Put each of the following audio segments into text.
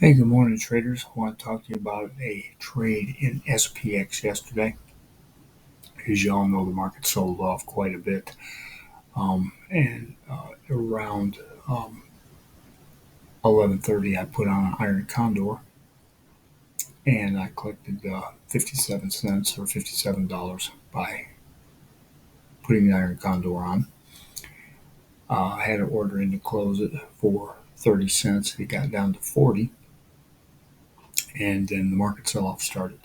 Hey, good morning, traders. I want to talk to you about a trade in SPX yesterday. As you all know, the market sold off quite a bit, and around 11:30, I put on an iron condor, and I collected 57 cents or $57 by putting the iron condor on. I had an order in to close it for 30 cents. It got down to 40, and then the market sell-off started.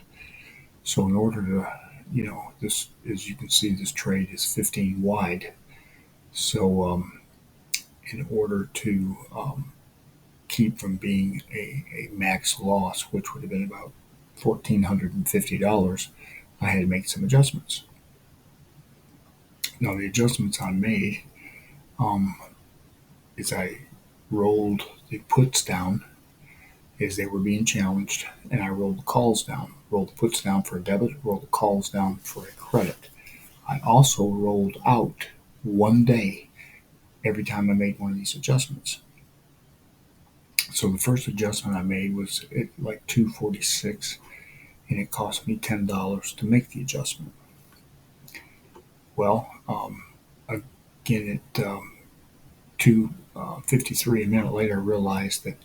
So in order to, this, as you can see, this trade is 15 wide. So in order to keep from being a max loss, which would have been about $1,450, I had to make some adjustments. Now the adjustments I made is I rolled the puts down as they were being challenged, and I rolled the calls down. Rolled the puts down for a debit, rolled the calls down for a credit. I also rolled out 1 day every time I made one of these adjustments. So the first adjustment I made was at like 246, and it cost me $10 to make the adjustment. Well, again at 2:53, a minute later, I realized that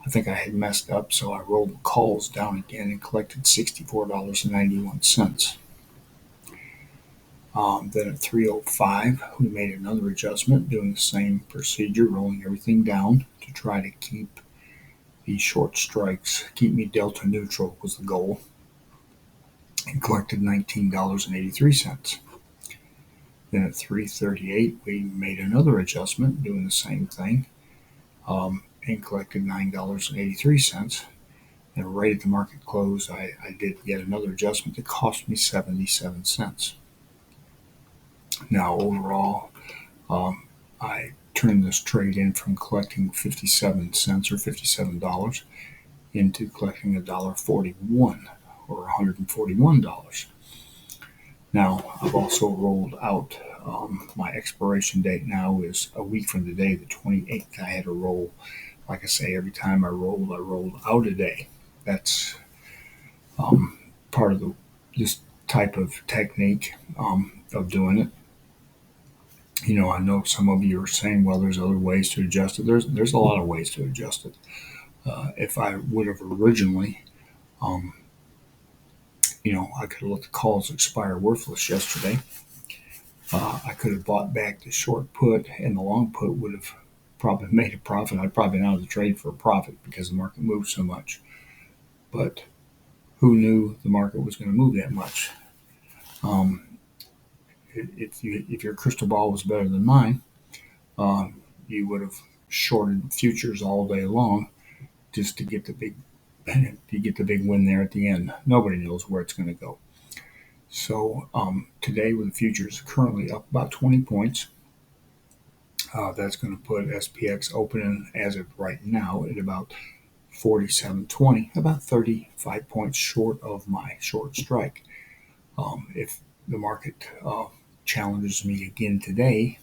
I think I had messed up, so I rolled the calls down again and collected $64.91. Then at 3:05, we made another adjustment, doing the same procedure, rolling everything down to try to keep the short strikes, keep me delta neutral was the goal, and collected $19.83. Then at 3:38, we made another adjustment, doing the same thing, and collected $9.83. And right at the market close, I did yet another adjustment that cost me 77 cents. Now, overall, I turned this trade in from collecting 57 cents or $57 into collecting $1.41 or $141. Now, I've also rolled out my expiration date now is a week from today, the 28th. I had to roll, like I say, every time I rolled out a day. That's part of this type of technique of doing it. I know some of you are saying, well, there's other ways to adjust it. There's a lot of ways to adjust it. If I would have originally, I could have let the calls expire worthless yesterday. I could have bought back the short put, and the long put would have probably made a profit. I'd probably been out of the trade for a profit because the market moved so much. But who knew the market was going to move that much? If your crystal ball was better than mine, you would have shorted futures all day long just to get the big win there at the end. Nobody knows where it's going to go. So today, with the futures currently up about 20 points, that's going to put SPX opening as of right now at about 47.20, about 35 points short of my short strike. If the market challenges me again today,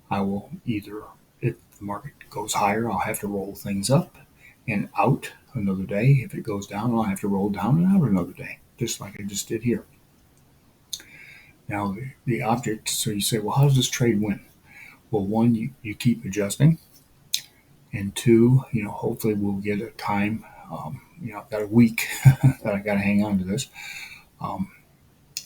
I will either, if the market goes higher, I'll have to roll things up and out another day. If it goes down, I'll have to roll down and out another day, just like I just did here. Now, the object, so you say, well, how does this trade win? Well, one, you keep adjusting, and two, hopefully we'll get a time, I've got a week that I got to hang on to this.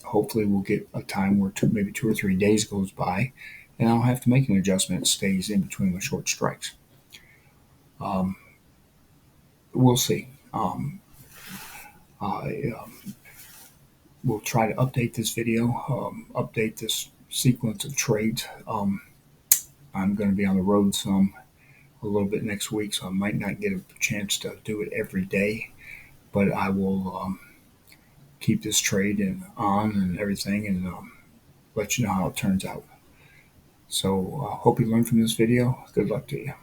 Hopefully we'll get a time where maybe 2 or 3 days goes by, and I'll have to make an adjustment that stays in between my short strikes. We'll see. We'll try to update this video, update this sequence of trades. I'm going to be on the road a little bit next week, so I might not get a chance to do it every day, but I will keep this trade on and everything, and let you know how it turns out. So hope you learned from this video. Good luck to you.